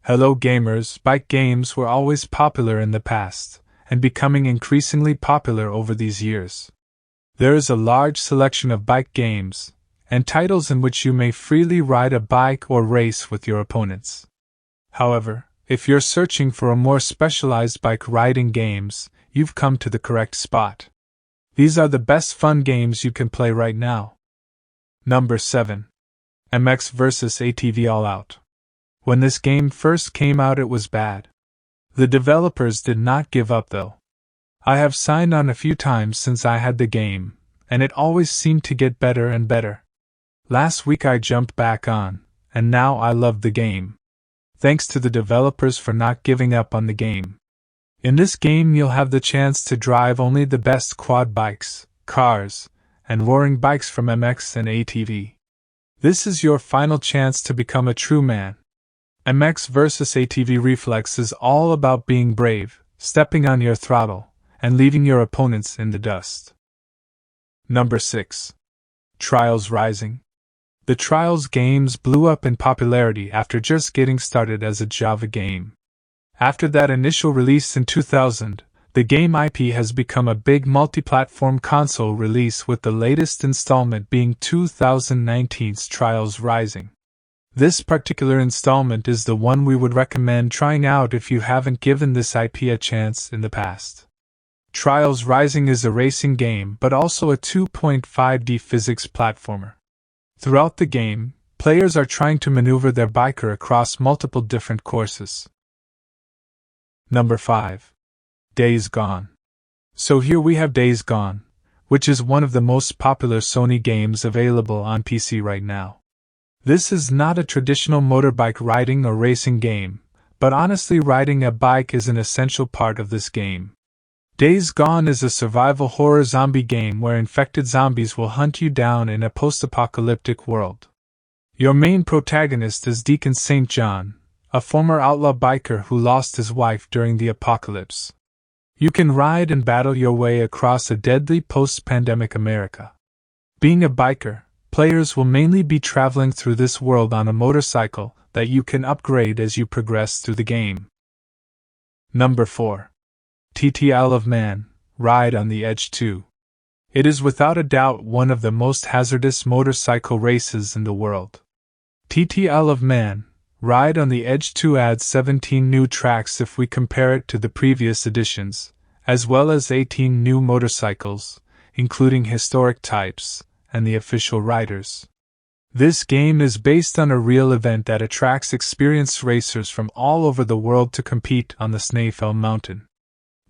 Hello gamers, bike games were always popular in the past, and becoming increasingly popular over these years. There is a large selection of bike games, and titles in which you may freely ride a bike or race with your opponents. However, if you're searching for a more specialized bike riding games, you've come to the correct spot. These are the best fun games you can play right now. Number 7. MX vs ATV All Out. When this game first came out, it was bad. The developers did not give up though. I have signed on a few times since I had the game, and it always seemed to get better and better. Last week I jumped back on, and now I love the game. Thanks to the developers for not giving up on the game. In this game you'll have the chance to drive only the best quad bikes, cars, and roaring bikes from MX and ATV. This is your final chance to become a true man. MX vs ATV Reflex is all about being brave, stepping on your throttle, and leaving your opponents in the dust. Number 6. Trials Rising. The Trials games blew up in popularity after just getting started as a Java game. After that initial release in 2000, the game IP has become a big multi-platform console release, with the latest installment being 2019's Trials Rising. This particular installment is the one we would recommend trying out if you haven't given this IP a chance in the past. Trials Rising is a racing game but also a 2.5D physics platformer. Throughout the game, players are trying to maneuver their biker across multiple different courses. Number 5. Days Gone. So here we have Days Gone, which is one of the most popular Sony games available on PC right now. This is not a traditional motorbike riding or racing game, but honestly riding a bike is an essential part of this game. Days Gone is a survival horror zombie game where infected zombies will hunt you down in a post-apocalyptic world. Your main protagonist is Deacon St. John, a former outlaw biker who lost his wife during the apocalypse. You can ride and battle your way across a deadly post-pandemic America. Being a biker, players will mainly be traveling through this world on a motorcycle that you can upgrade as you progress through the game. Number 4. TT Isle of Man, Ride on the Edge 2. It is without a doubt one of the most hazardous motorcycle races in the world. TT Isle of Man, Ride on the Edge 2 adds 17 new tracks if we compare it to the previous editions, as well as 18 new motorcycles, including historic types, and the official riders. This game is based on a real event that attracts experienced racers from all over the world to compete on the Snaefell Mountain.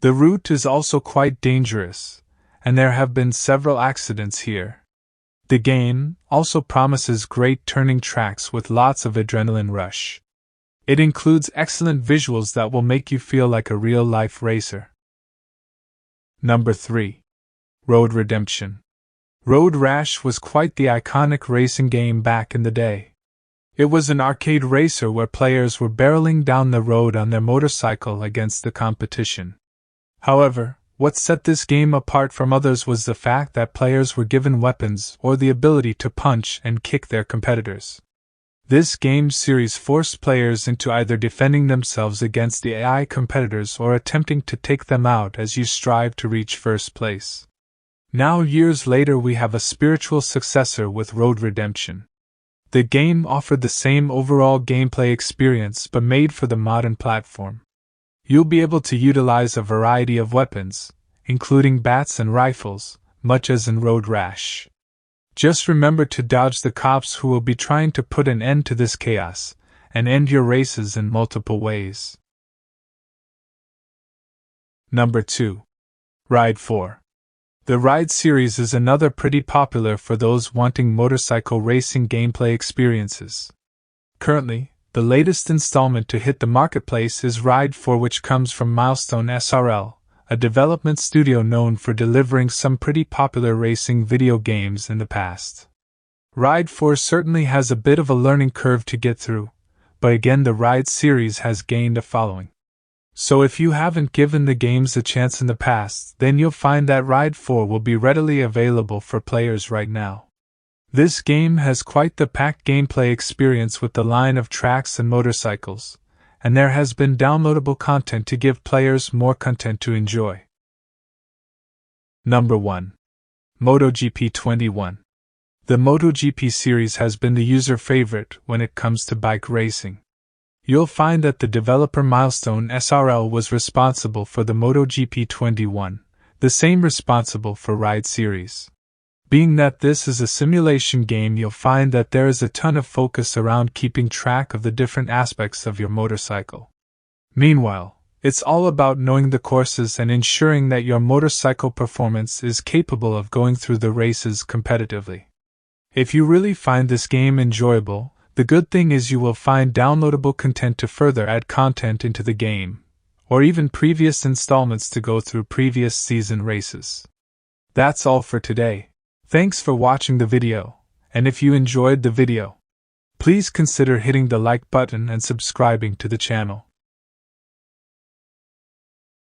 The route is also quite dangerous, and there have been several accidents here. The game also promises great turning tracks with lots of adrenaline rush. It includes excellent visuals that will make you feel like a real-life racer. Number 3. Road Redemption. Road Rash was quite the iconic racing game back in the day. It was an arcade racer where players were barreling down the road on their motorcycle against the competition. However, what set this game apart from others was the fact that players were given weapons or the ability to punch and kick their competitors. This game series forced players into either defending themselves against the AI competitors or attempting to take them out as you strive to reach first place. Now, years later, we have a spiritual successor with Road Redemption. The game offered the same overall gameplay experience but made for the modern platform. You'll be able to utilize a variety of weapons, including bats and rifles, much as in Road Rash. Just remember to dodge the cops who will be trying to put an end to this chaos, and end your races in multiple ways. Number 2. Ride 4. The Ride series is another pretty popular for those wanting motorcycle racing gameplay experiences. Currently, the latest installment to hit the marketplace is Ride 4, which comes from Milestone SRL, a development studio known for delivering some pretty popular racing video games in the past. Ride 4 certainly has a bit of a learning curve to get through, but again the Ride series has gained a following. So if you haven't given the games a chance in the past, then you'll find that Ride 4 will be readily available for players right now. This game has quite the packed gameplay experience with the line of tracks and motorcycles, and there has been downloadable content to give players more content to enjoy. Number 1. MotoGP 21. The MotoGP series has been the user favorite when it comes to bike racing. You'll find that the developer Milestone SRL was responsible for the MotoGP 21, the same responsible for Ride series. Being that this is a simulation game, you'll find that there is a ton of focus around keeping track of the different aspects of your motorcycle. Meanwhile, it's all about knowing the courses and ensuring that your motorcycle performance is capable of going through the races competitively. If you really find this game enjoyable, the good thing is you will find downloadable content to further add content into the game, or even previous installments to go through previous season races. That's all for today. Thanks for watching the video, and if you enjoyed the video, please consider hitting the like button and subscribing to the channel.